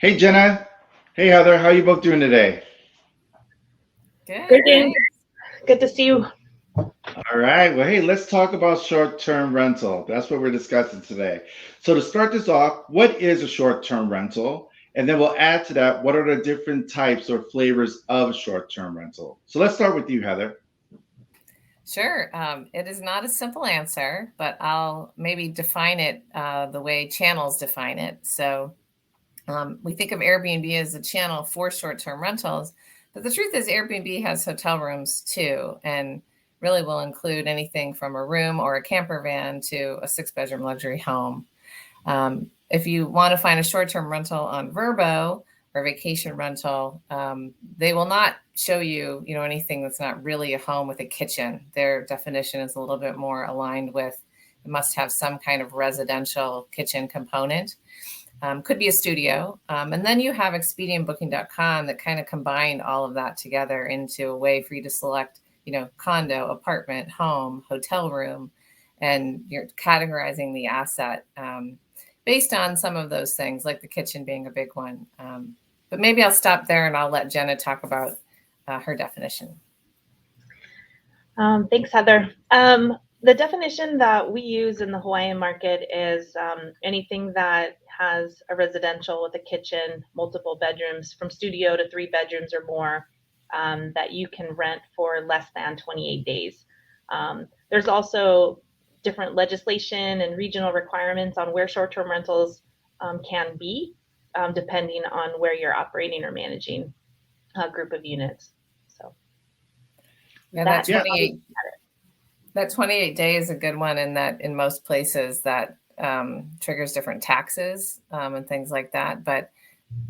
Hey Jenna. Hey Heather. How you both doing today? Good, Greetings. thanks. Good to see you. All right. Well, hey, let's talk about short-term rental. That's what we're discussing today. So to start this off, what is a short-term rental? And then we'll add to that, what are the different types or flavors of short-term rental? So let's start with you, Heather. Sure. It is not a simple answer, but I'll maybe define it the way channels define it. So we think of Airbnb as a channel for short-term rentals, but the truth is Airbnb has hotel rooms too, and really will include anything from a room or a camper van to a six-bedroom luxury home. If you want to find a short-term rental on Vrbo or vacation rental, they will not show you, anything that's not really a home with a kitchen. Their definition is a little bit more aligned with it must have some kind of residential kitchen component. Could be a studio. And then you have Expedia and Booking.com that kind of combined all of that together into a way for you to select, condo, apartment, home, hotel room, and you're categorizing the asset based on some of those things, like the kitchen being a big one. But maybe I'll stop there and I'll let Jenna talk about her definition. Thanks, Heather. The definition that we use in the Hawaiian market is anything that has a residential with a kitchen, multiple bedrooms, from studio to 3 bedrooms or more, that you can rent for less than 28 days. There's also different legislation and regional requirements on where short-term rentals can be, depending on where you're operating or managing a group of units. So Yeah, that Yeah. that 28 day is a good one in that in most places that triggers different taxes and things like that. But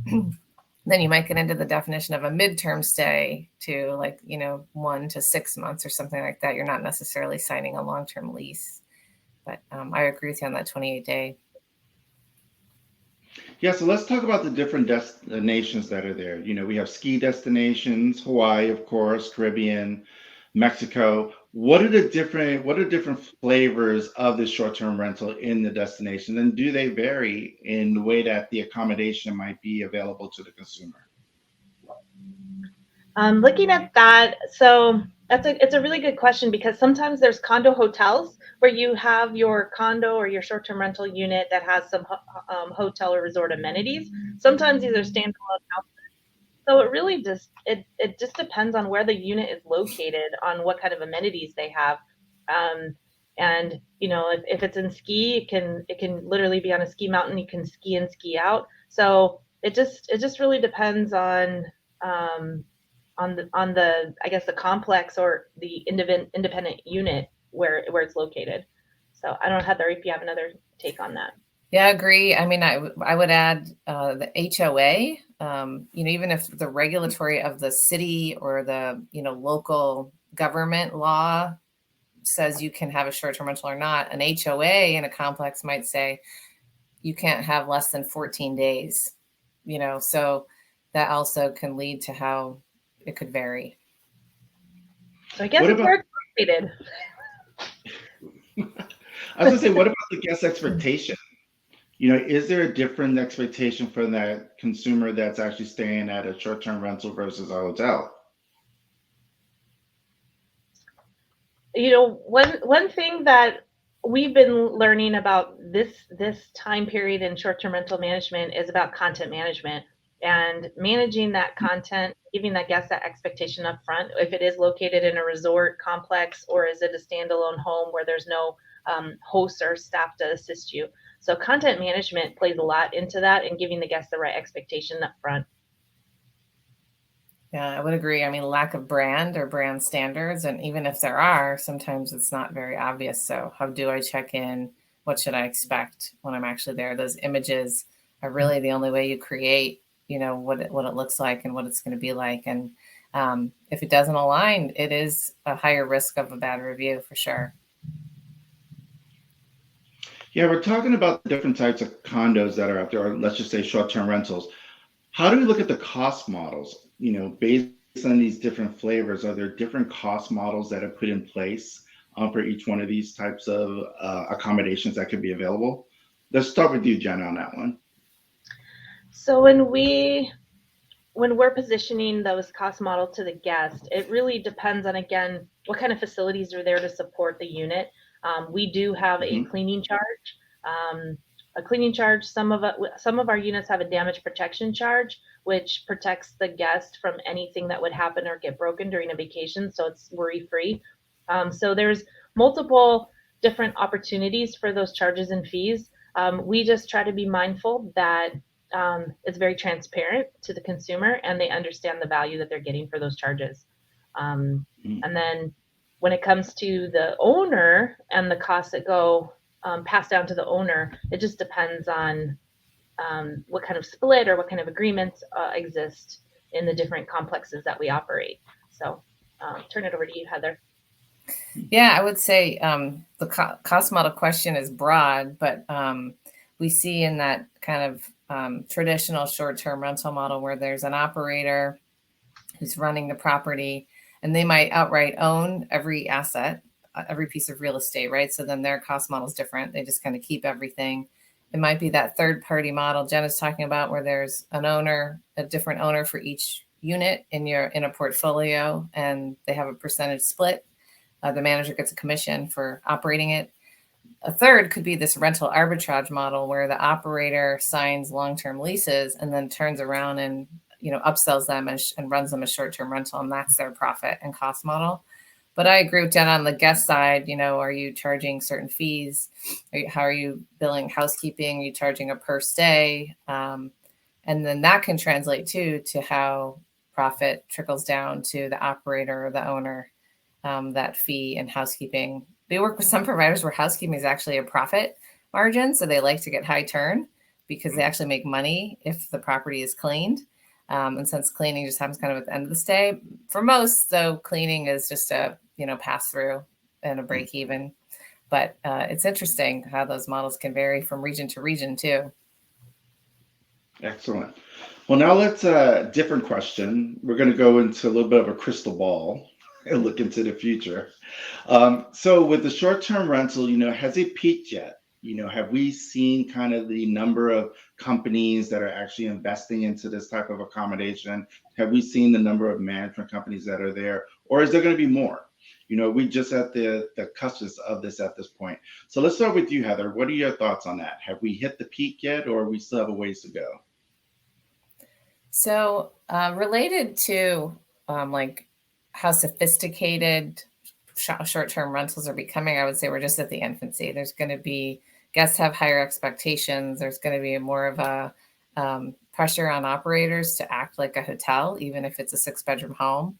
then you might get into the definition of a midterm stay to 1 to 6 months or something like that. You're not necessarily signing a long-term lease. But I agree with you on that 28-day. Yeah, so let's talk about the different destinations that are there. We have ski destinations, Hawaii, of course, Caribbean, Mexico. What are different flavors of the short-term rental in the destination? And do they vary in the way that the accommodation might be available to the consumer? Looking at that, so it's a really good question because sometimes there's condo hotels where you have your condo or your short-term rental unit that has some hotel or resort amenities. Sometimes these are standalone houses. So it really just depends on where the unit is located, on what kind of amenities they have. Um, and if it's in ski, it can literally be on a ski mountain. You can ski and ski out. So it just really depends um, on the I guess the complex or the independent unit where it's located. So I don't know, Heather, if you have another take on that. Yeah, I agree. I mean, I would add the HOA. Even if the regulatory of the city or the local government law says you can have a short-term rental or not, an HOA in a complex might say you can't have less than 14 days. So that also can lead to how it could vary. So I guess What it's about, where it's located. I was gonna say, what about the guest expectation? Is there a different expectation for that consumer that's actually staying at a short-term rental versus a hotel? One thing that we've been learning about this time period in short-term rental management is about content management and managing that content, giving that guest that expectation up front. If it is located in a resort complex, or is it a standalone home where there's no host or staff to assist you? So content management plays a lot into that and giving the guest the right expectation up front. Yeah, I would agree. I mean, lack of brand or brand standards, and even if there are, sometimes it's not very obvious. So, how do I check in? What should I expect when I'm actually there? Those images are really the only way you create, what it looks like and what it's going to be like. And if it doesn't align, it is a higher risk of a bad review for sure. Yeah, we're talking about the different types of condos that are out there, or let's just say short-term rentals. How do we look at the cost models? Based on these different flavors, are there different cost models that are put in place for each one of these types of accommodations that could be available? Let's start with you, Jenna, on that one. So when we're positioning those cost models to the guest, it really depends on, again, what kind of facilities are there to support the unit. We do have a Mhm. cleaning charge. Some of our units have a damage protection charge, which protects the guest from anything that would happen or get broken during a vacation, so it's worry-free. So there's multiple different opportunities for those charges and fees. We just try to be mindful that it's very transparent to the consumer and they understand the value that they're getting for those charges. Mhm. And then when it comes to the owner and the costs that go passed down to the owner, it just depends on what kind of split or what kind of agreements exist in the different complexes that we operate. So turn it over to you, Heather. Yeah, I would say the cost model question is broad, but we see in that kind of traditional short-term rental model where there's an operator who's running the property, and they might outright own every asset, every piece of real estate, right? So then their cost model is different. They just kind of keep everything. It might be that third-party model Jenna's talking about, where there's an owner, a different owner for each unit in a portfolio, and they have a percentage split. The manager gets a commission for operating it. A third could be this rental arbitrage model where the operator signs long-term leases and then turns around and upsells them and runs them a short-term rental, and that's their profit and cost model. But I agree with Jenna on the guest side. Are you charging certain fees? How are you billing housekeeping? Are you charging a per stay? And then that can translate too to how profit trickles down to the operator or the owner. That fee and housekeeping. We work with some providers where housekeeping is actually a profit margin. So they like to get high turn because they actually make money if the property is cleaned. And since cleaning just happens kind of at the end of the stay, for most, though, cleaning is just a pass through and a break even. But it's interesting how those models can vary from region to region too. Excellent. Well, now let's different question. We're going to go into a little bit of a crystal ball and look into the future. So with the short-term rental, has it peaked yet? Have we seen kind of the number of companies that are actually investing into this type of accommodation? Have we seen the number of management companies that are there, or is there going to be more? We just at the cusp of this at this point. So let's start with you, Heather. What are your thoughts on that? Have we hit the peak yet, or we still have a ways to go? So related to like how sophisticated short-term rentals are becoming, I would say we're just at the infancy. There's going to be guests have higher expectations. There's going to be more of a pressure on operators to act like a hotel, even if it's a 6-bedroom home.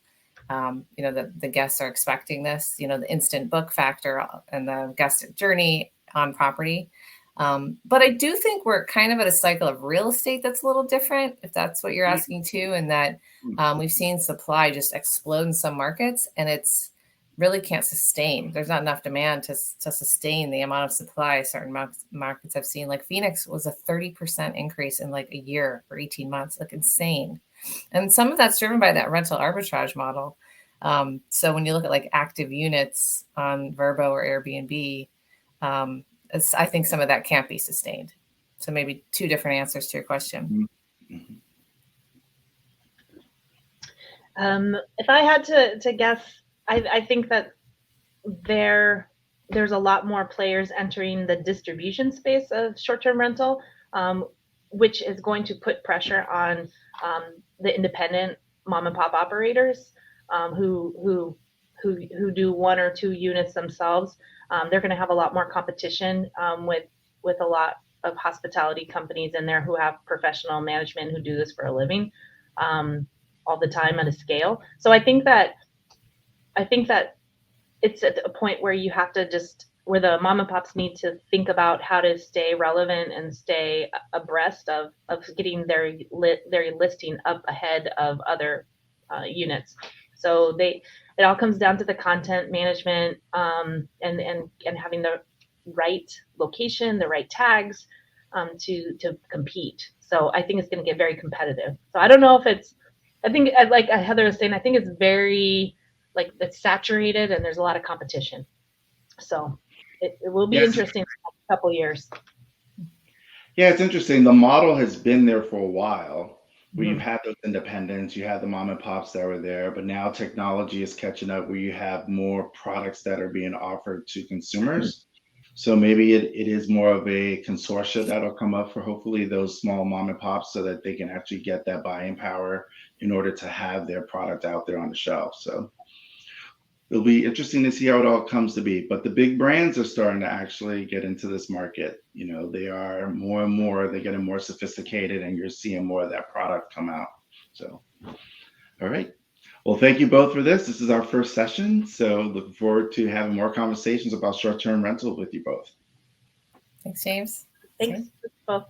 The guests are expecting this, the instant book factor and the guest journey on property. But I do think we're kind of at a cycle of real estate that's a little different, if that's what you're asking too, and that we've seen supply just explode in some markets, and it's really can't sustain. There's not enough demand to sustain the amount of supply certain markets I've seen. Like Phoenix was a 30% increase in like a year or 18 months, like insane. And some of that's driven by that rental arbitrage model. So when you look at like active units on Vrbo or Airbnb, I think some of that can't be sustained. So maybe two different answers to your question. Mm-hmm. If I had to guess, I think that there's a lot more players entering the distribution space of short-term rental, which is going to put pressure on the independent mom and pop operators who do 1 or 2 units themselves. They're going to have a lot more competition with a lot of hospitality companies in there who have professional management who do this for a living all the time at a scale. So I think that it's at a point where you have to where the mom and pops need to think about how to stay relevant and stay abreast of getting their listing up ahead of other units. So it all comes down to the content management and having the right location, the right tags to compete. So I think it's going to get very competitive. So I don't know if I think like Heather was saying, I think it's very it's saturated and there's a lot of competition. So it will be interesting for a couple years. Yeah, it's interesting. The model has been there for a while. Where you've Mhm. had those independents, you had the mom and pops that were there, but now technology is catching up where you have more products that are being offered to consumers. So maybe it is more of a consortia that'll come up for hopefully those small mom and pops so that they can actually get that buying power in order to have their product out there on the shelf. So it'll be interesting to see how it all comes to be. But the big brands are starting to actually get into this market. They are more and more, they're getting more sophisticated, and you're seeing more of that product come out. So, all right. Well, thank you both for this. This is our first session. So, looking forward to having more conversations about short term rental with you both. Thanks, James. Thanks both.